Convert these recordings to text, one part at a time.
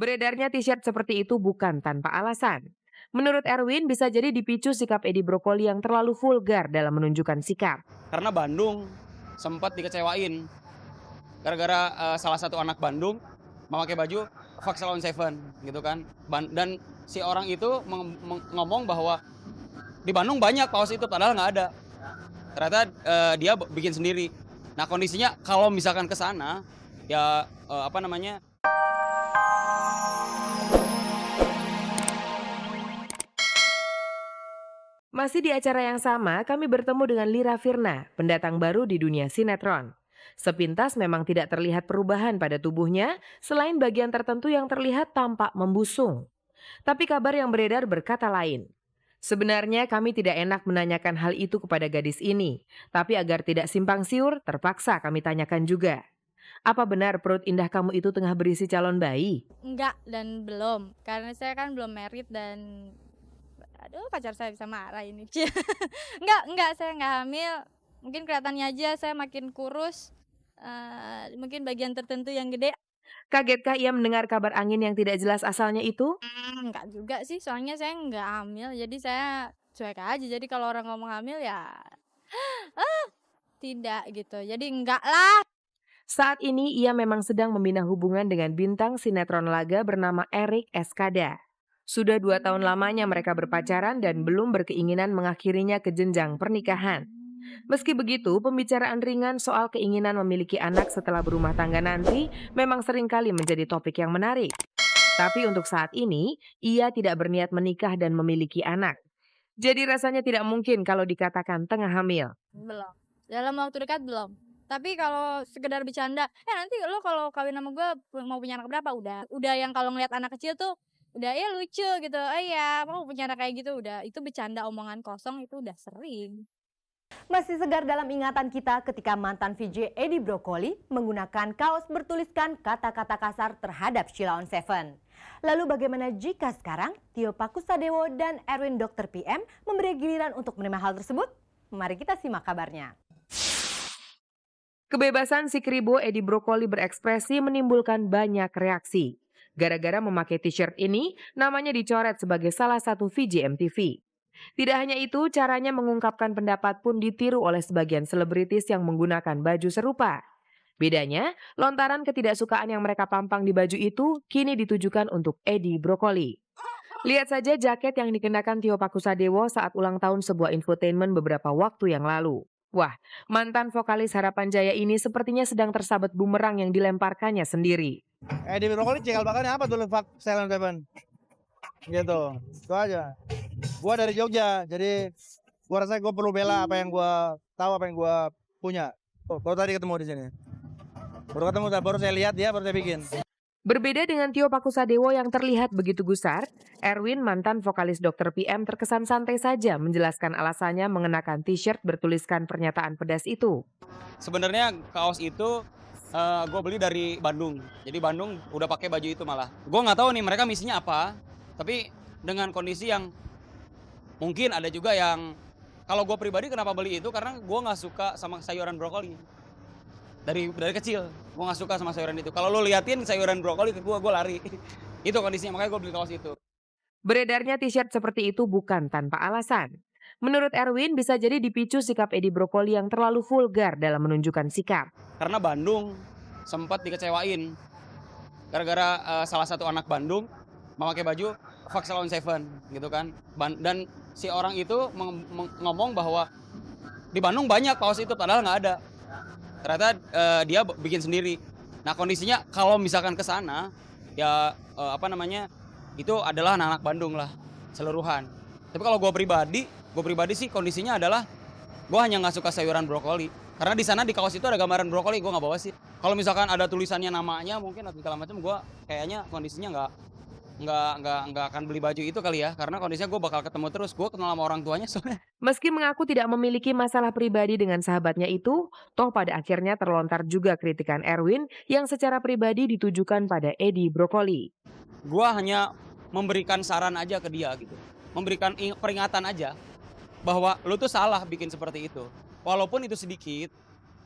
Beredarnya t-shirt seperti itu bukan tanpa alasan. Menurut Erwin, bisa jadi dipicu sikap Edi Brokoli yang terlalu vulgar dalam menunjukkan sikap. Karena Bandung sempat dikecewain gara-gara salah satu anak Bandung memakai baju Fuck Salon Seven gitu kan. Dan si orang itu ngomong bahwa di Bandung banyak kaos itu padahal nggak ada. Ternyata dia bikin sendiri. Nah kondisinya kalau misalkan ke sana ya apa namanya. Masih di acara yang sama, kami bertemu dengan Lira Firna, pendatang baru di dunia sinetron. Sepintas memang tidak terlihat perubahan pada tubuhnya, selain bagian tertentu yang terlihat tampak membusung. Tapi kabar yang beredar berkata lain. Sebenarnya kami tidak enak menanyakan hal itu kepada gadis ini, tapi agar tidak simpang siur, terpaksa kami tanyakan juga. Apa benar perut indah kamu itu tengah berisi calon bayi? Enggak dan belum, karena saya kan belum married dan aduh pacar saya bisa marah ini. Enggak, saya enggak hamil. Mungkin kelihatannya aja saya makin kurus, mungkin bagian tertentu yang gede. Kagetkah ia mendengar kabar angin yang tidak jelas asalnya itu? Enggak juga sih, soalnya saya enggak hamil, jadi saya cuek aja. Jadi kalau orang ngomong hamil ya, tidak gitu. Jadi enggak lah. Saat ini ia memang sedang membina hubungan dengan bintang sinetron laga bernama Erik Eskada. Sudah 2 tahun lamanya mereka berpacaran dan belum berkeinginan mengakhirinya ke jenjang pernikahan. Meski begitu, pembicaraan ringan soal keinginan memiliki anak setelah berumah tangga nanti memang seringkali menjadi topik yang menarik. Tapi untuk saat ini, ia tidak berniat menikah dan memiliki anak. Jadi rasanya tidak mungkin kalau dikatakan tengah hamil. Belum. Dalam waktu dekat belum. Tapi kalau sekedar bercanda, nanti lo kalau kawin sama gue mau punya anak berapa? Udah yang kalau ngeliat anak kecil tuh udah ya lucu gitu. Oh iya, mau punya anak kayak gitu udah. Itu bercanda omongan kosong itu udah sering. Masih segar dalam ingatan kita ketika mantan VJ Edi Brokoli menggunakan kaos bertuliskan kata-kata kasar terhadap Sheila on Seven. Lalu bagaimana jika sekarang Tio Pakusadewo dan Erwin Dr. PM memberi giliran untuk menerima hal tersebut? Mari kita simak kabarnya. Kebebasan si kribo Edi Brokoli berekspresi menimbulkan banyak reaksi. Gara-gara memakai t-shirt ini, namanya dicoret sebagai salah satu VJ MTV. Tidak hanya itu, caranya mengungkapkan pendapat pun ditiru oleh sebagian selebritis yang menggunakan baju serupa. Bedanya, lontaran ketidaksukaan yang mereka pampang di baju itu kini ditujukan untuk Edi Brokoli. Lihat saja jaket yang dikenakan Tio Pakusadewo saat ulang tahun sebuah infotainment beberapa waktu yang lalu. Wah, mantan vokalis Harapan Jaya ini sepertinya sedang tersabet bumerang yang dilemparkannya sendiri. Di Brokoli cikal bakalnya apa tuh Fuck Salon Seven? Gitu, itu aja. Gua dari Jogja, jadi gua rasa gua perlu bela apa yang gua tahu, apa yang gua punya. Baru tadi ketemu di sini. Baru saya lihat dia, baru saya bikin. Berbeda dengan Tio Pakusadewo yang terlihat begitu gusar, Erwin, mantan vokalis Dr. PM, terkesan santai saja menjelaskan alasannya mengenakan t-shirt bertuliskan pernyataan pedas itu. Sebenarnya kaos itu gue beli dari Bandung. Jadi Bandung udah pakai baju itu malah. Gue nggak tahu nih mereka misinya apa. Tapi dengan kondisi yang mungkin ada juga yang kalau gue pribadi kenapa beli itu karena gue nggak suka sama sayuran brokoli. Dari kecil gue nggak suka sama sayuran itu. Kalau lo liatin sayuran brokoli ke gue lari. Itu kondisinya makanya gue beli kaos itu. Beredarnya t-shirt seperti itu bukan tanpa alasan. Menurut Erwin, bisa jadi dipicu sikap Edi Brokoli yang terlalu vulgar dalam menunjukkan sikap. Karena Bandung sempat dikecewain gara-gara salah satu anak Bandung memakai baju Fuck Salon Seven gitu kan. Dan si orang itu ngomong bahwa di Bandung banyak kaos itu padahal nggak ada. Ternyata dia bikin sendiri. Nah kondisinya kalau misalkan ke sana ya apa namanya itu adalah anak-anak Bandung lah seluruhan. Tapi kalau gue pribadi sih kondisinya adalah gue hanya nggak suka sayuran brokoli. Karena di sana di kaos itu ada gambaran brokoli, gue nggak bawa sih. Kalau misalkan ada tulisannya namanya mungkin atau segala macam, gue kayaknya kondisinya nggak akan beli baju itu kali ya. Karena kondisinya gue bakal ketemu terus, gue kenal sama orang tuanya soalnya. Meski mengaku tidak memiliki masalah pribadi dengan sahabatnya itu, toh pada akhirnya terlontar juga kritikan Erwin yang secara pribadi ditujukan pada Edi Brokoli. Gue hanya memberikan saran aja ke dia gitu. Memberikan peringatan aja bahwa lu tuh salah bikin seperti itu. Walaupun itu sedikit,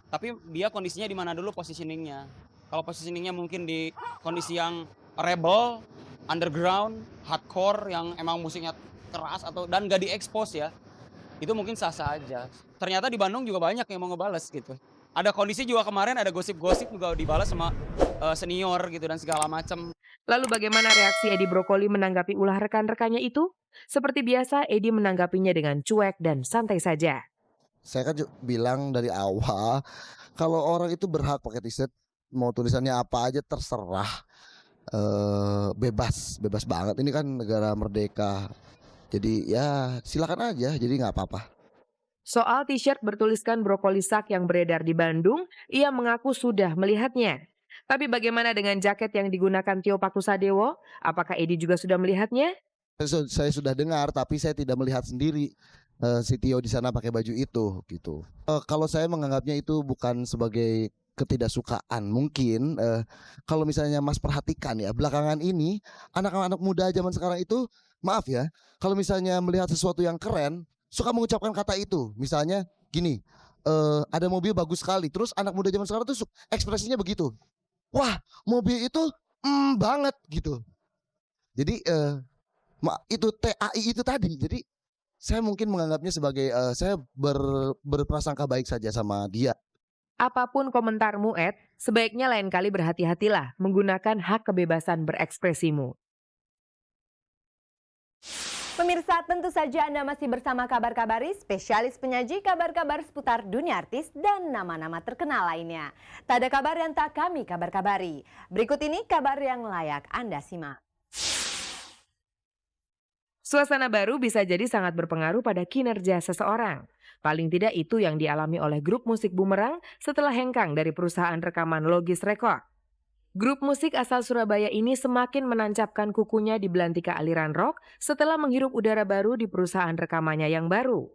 tapi dia kondisinya di mana dulu positioningnya. Kalau positioningnya mungkin di kondisi yang rebel, underground, hardcore yang emang musiknya keras dan gak diekspos ya, itu mungkin sah-sah aja. Ternyata di Bandung juga banyak yang mau ngebales gitu. Ada kondisi juga kemarin ada gosip-gosip juga dibalas sama senior gitu dan segala macam. Lalu bagaimana reaksi Edi Brokoli menanggapi ulah rekan-rekannya itu? Seperti biasa, Edi menanggapinya dengan cuek dan santai saja. Saya kan bilang dari awal, kalau orang itu berhak pakai t-shirt, mau tulisannya apa aja terserah, bebas banget. Ini kan negara merdeka, jadi ya silakan aja, jadi nggak apa-apa. Soal t-shirt bertuliskan Brokoli Sak yang beredar di Bandung, ia mengaku sudah melihatnya. Tapi bagaimana dengan jaket yang digunakan Tio Pakusadewo? Apakah Edi juga sudah melihatnya? Saya sudah dengar, tapi saya tidak melihat sendiri si Tio di sana pakai baju itu, gitu. Kalau saya menganggapnya itu bukan sebagai ketidaksukaan, mungkin kalau misalnya Mas perhatikan ya, belakangan ini anak-anak muda zaman sekarang itu, maaf ya, kalau misalnya melihat sesuatu yang keren, suka mengucapkan kata itu. Misalnya gini, ada mobil bagus sekali, terus anak muda zaman sekarang tuh ekspresinya begitu. Wah, mobil itu banget gitu. Jadi itu TAI itu tadi. Jadi saya mungkin menganggapnya sebagai saya berprasangka baik saja sama dia. Apapun komentarmu, Ed, sebaiknya lain kali berhati-hatilah menggunakan hak kebebasan berekspresimu. Pemirsa, tentu saja Anda masih bersama Kabar Kabari, spesialis penyaji kabar-kabar seputar dunia artis dan nama-nama terkenal lainnya. Tak ada kabar yang tak kami kabar-kabari. Berikut ini kabar yang layak Anda simak. Suasana baru bisa jadi sangat berpengaruh pada kinerja seseorang. Paling tidak itu yang dialami oleh grup musik Bumerang setelah hengkang dari perusahaan rekaman Logis Record. Grup musik asal Surabaya ini semakin menancapkan kukunya di belantika aliran rock setelah menghirup udara baru di perusahaan rekamannya yang baru.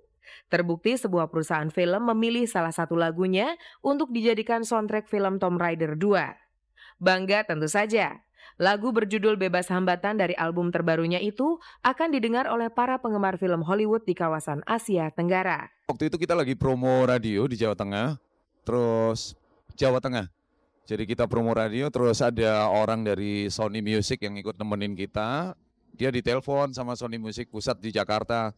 Terbukti sebuah perusahaan film memilih salah satu lagunya untuk dijadikan soundtrack film Tomb Raider 2. Bangga tentu saja. Lagu berjudul Bebas Hambatan dari album terbarunya itu akan didengar oleh para penggemar film Hollywood di kawasan Asia Tenggara. Waktu itu kita lagi promo radio di Jawa Tengah, terus Jawa Tengah. Jadi kita promo radio, terus ada orang dari Sony Music yang ikut nemenin kita. Dia ditelepon sama Sony Music pusat di Jakarta.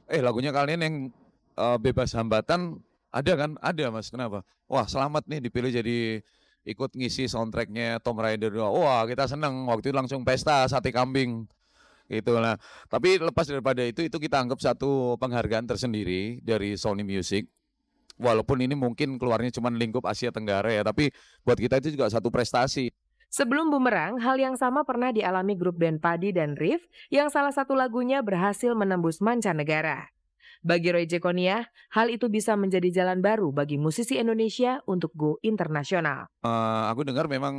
Lagunya kalian yang Bebas Hambatan ada kan? Ada Mas, kenapa? Wah selamat nih dipilih jadi ikut ngisi soundtracknya Tomb Raider 2. Wah kita seneng, waktu itu langsung pesta sate kambing. Gitu lah. Tapi lepas daripada itu kita anggap satu penghargaan tersendiri dari Sony Music. Walaupun ini mungkin keluarnya cuma lingkup Asia Tenggara ya, tapi buat kita itu juga satu prestasi. Sebelum Bumerang, hal yang sama pernah dialami grup band Padi dan Riff yang salah satu lagunya berhasil menembus mancanegara. Bagi Roy Jekonia, hal itu bisa menjadi jalan baru bagi musisi Indonesia untuk go internasional. Aku dengar memang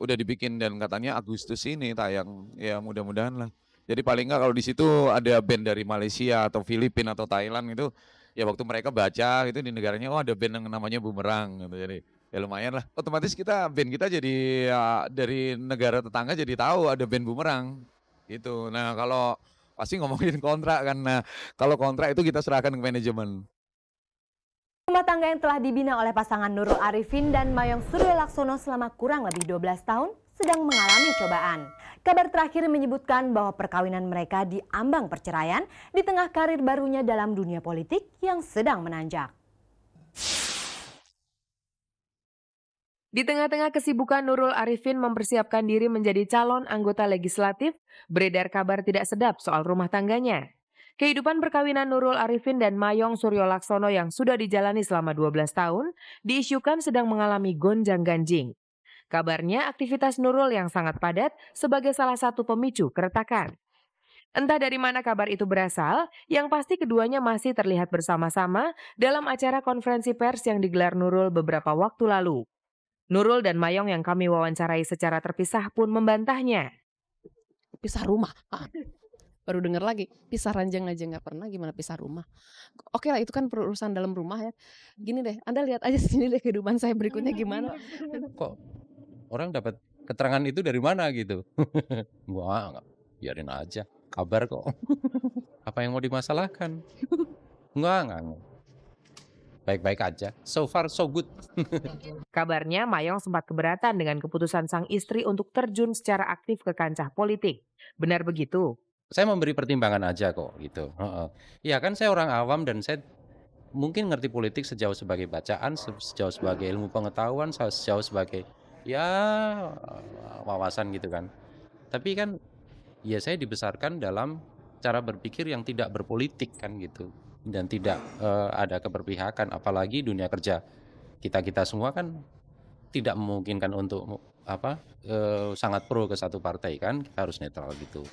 udah dibikin dan katanya Agustus ini tayang, ya mudah-mudahan lah. Jadi paling nggak kalau di situ ada band dari Malaysia atau Filipina atau Thailand itu, ya waktu mereka baca gitu di negaranya, oh ada band yang namanya Bumerang gitu. Jadi ya lumayan lah. Otomatis band kita jadi ya, dari negara tetangga jadi tahu ada band Bumerang gitu. Nah kalau pasti ngomongin kontrak kan. Nah kalau kontrak itu kita serahkan ke manajemen. Rumah tangga yang telah dibina oleh pasangan Nurul Arifin dan Mayong Suryo Laksono selama kurang lebih 12 tahun sedang mengalami cobaan. Kabar terakhir menyebutkan bahwa perkawinan mereka diambang perceraian di tengah karir barunya dalam dunia politik yang sedang menanjak. Di tengah-tengah kesibukan Nurul Arifin mempersiapkan diri menjadi calon anggota legislatif, beredar kabar tidak sedap soal rumah tangganya. Kehidupan perkawinan Nurul Arifin dan Mayong Suryo Laksono yang sudah dijalani selama 12 tahun diisukan sedang mengalami gonjang-ganjing. Kabarnya aktivitas Nurul yang sangat padat sebagai salah satu pemicu keretakan. Entah dari mana kabar itu berasal, yang pasti keduanya masih terlihat bersama-sama dalam acara konferensi pers yang digelar Nurul beberapa waktu lalu. Nurul dan Mayong yang kami wawancarai secara terpisah pun membantahnya. Pisah rumah. Baru dengar lagi, pisah ranjang aja nggak pernah, gimana pisah rumah. Oke lah, itu kan urusan dalam rumah ya. Gini deh, Anda lihat aja sini deh kehidupan saya berikutnya gimana. Kok orang dapat keterangan itu dari mana gitu? Wah, biarin aja, kabar kok. Apa yang mau dimasalahkan? Enggak. baik-baik aja. So far so good. Kabarnya Mayong sempat keberatan dengan keputusan sang istri untuk terjun secara aktif ke kancah politik. Benar begitu? Saya memberi pertimbangan aja kok gitu. Heeh. Ya kan saya orang awam dan saya mungkin ngerti politik sejauh sebagai bacaan, sejauh sebagai ilmu pengetahuan, sejauh sebagai ya wawasan gitu kan. Tapi kan ya saya dibesarkan dalam cara berpikir yang tidak berpolitik kan gitu. Dan tidak ada keberpihakan, apalagi dunia kerja kita semua kan tidak memungkinkan untuk sangat pro ke satu partai kan, kita harus netral gitu.